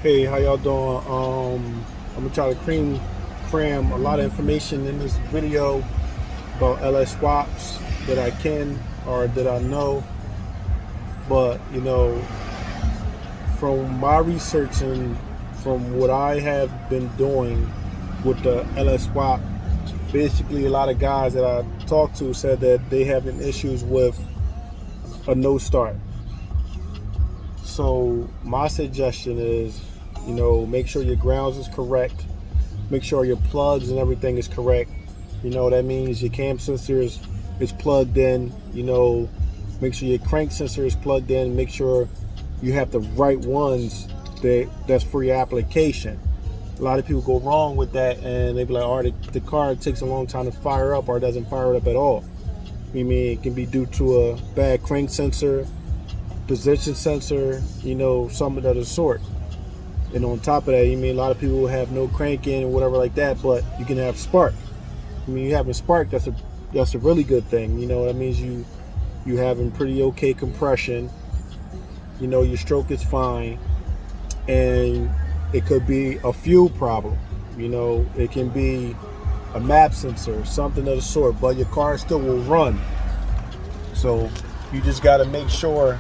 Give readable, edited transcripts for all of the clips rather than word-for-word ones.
Hey, how y'all doing? I'm gonna try to cram a lot of information in this video about LS swaps that I can or that I know. But from my research and from what I have been doing with the LS swap, basically a lot of guys that I talked to said that they having issues with a no start. So my suggestion is, make sure your grounds is correct. Make sure your plugs and everything is correct. That means your cam sensors is plugged in. Make sure your crank sensor is plugged in. Make sure you have the right ones that's for your application. A lot of people go wrong with that, and they be like, "Oh, the car takes a long time to fire up, or doesn't fire up at all." It can be due to a bad crank sensor, position sensor, some of that sort. And on top of that, a lot of people have no cranking or whatever like that, but you can have spark. You having spark, that's a really good thing. That means you having pretty okay compression. Your stroke is fine, and it could be a fuel problem. It can be a map sensor, something of the sort, but your car still will run. So you just got to make sure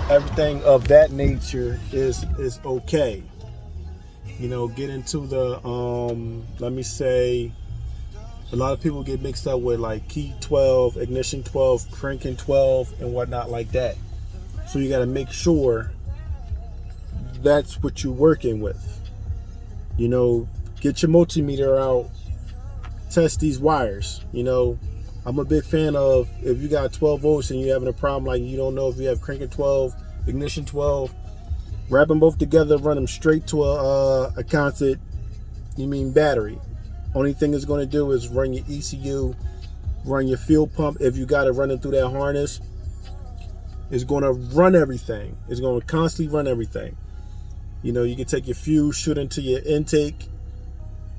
everything of that nature is okay. Get into the let me say, a lot of people get mixed up with like key 12, ignition 12, cranking 12, and whatnot like that. So you got to make sure that's what you're working with. Get your multimeter out, test these wires. I'm a big fan of, if you got 12 volts and you're having a problem, like you don't know if you have cranking 12, ignition 12, wrap them both together, run them straight to a constant battery. Only thing it's going to do is run your ECU, run your fuel pump. If you got it running through that harness, it's going to run everything. It's going to constantly run everything. You can take your fuse, shoot into your intake,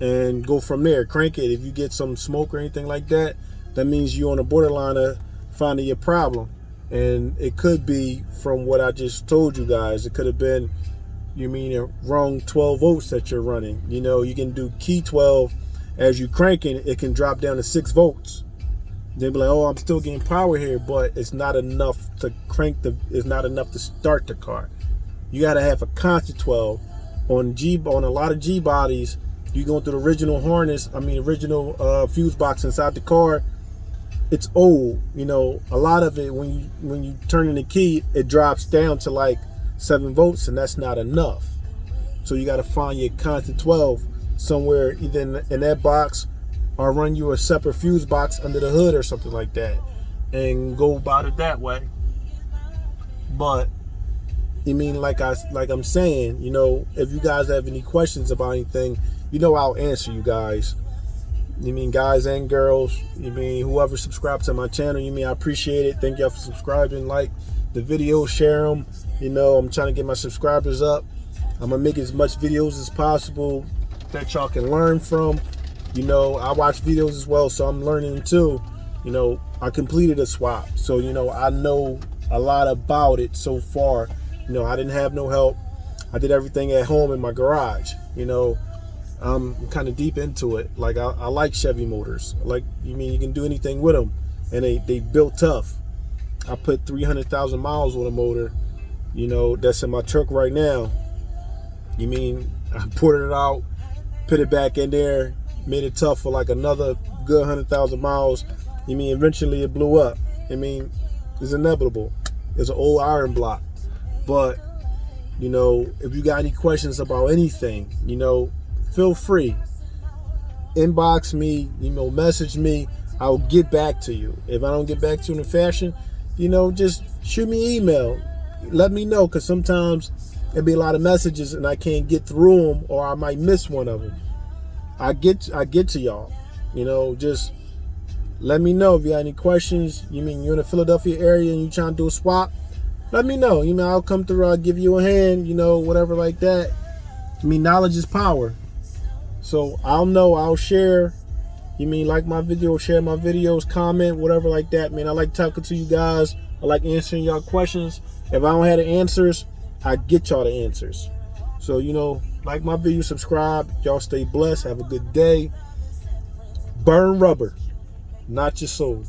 and go from there. Crank it. If you get some smoke or anything like that, that means you're on the borderline of finding your problem. And it could be from what I just told you guys. It could have been, the wrong 12 volts that you're running. You can do key 12. As you cranking, it can drop down to 6 volts. Then be like, oh, I'm still getting power here, but it's not enough to it's not enough to start the car. You got to have a constant 12. On a lot of G bodies, you going through the original harness, original fuse box inside the car. It's old. A lot of it, when you turn in the key, it drops down to like 7 volts, and that's not enough. So you got to find your constant 12 somewhere, either in that box, or run you a separate fuse box under the hood or something like that, and go about it that way. But like I'm saying, if you guys have any questions about anything, I'll answer you guys. Guys and girls, whoever subscribes to my channel, I appreciate it. Thank y'all for subscribing. Like the video, share them. I'm trying to get my subscribers up. I'm gonna make as much videos as possible that y'all can learn from. I watch videos as well, so I'm learning too. I completed a swap, so I know a lot about it so far. I didn't have no help. I did everything at home in my garage. I'm kind of deep into it. Like I like Chevy motors. Like you can do anything with them, and they built tough. I put 300,000 miles on a motor. That's in my truck right now. I poured it out, put it back in there, made it tough for like another good 100,000 miles. Eventually it blew up. It's inevitable. It's an old iron block. But if you got any questions about anything, feel free. Inbox me, message me. I'll get back to you. If I don't get back to you in a fashion, just shoot me an email. Let me know, because sometimes it'll be a lot of messages and I can't get through them, or I might miss one of them. I get to y'all. Just let me know if you got any questions. You're in the Philadelphia area and you trying to do a swap, let me know. I'll come through, I'll give you a hand, whatever like that. Knowledge is power. So I'll share. Like my video, share my videos, comment, whatever like that. I like talking to you guys. I like answering y'all questions. If I don't have the answers, I get y'all the answers. So, you know, like my video, subscribe. Y'all stay blessed. Have a good day. Burn rubber, not your soul.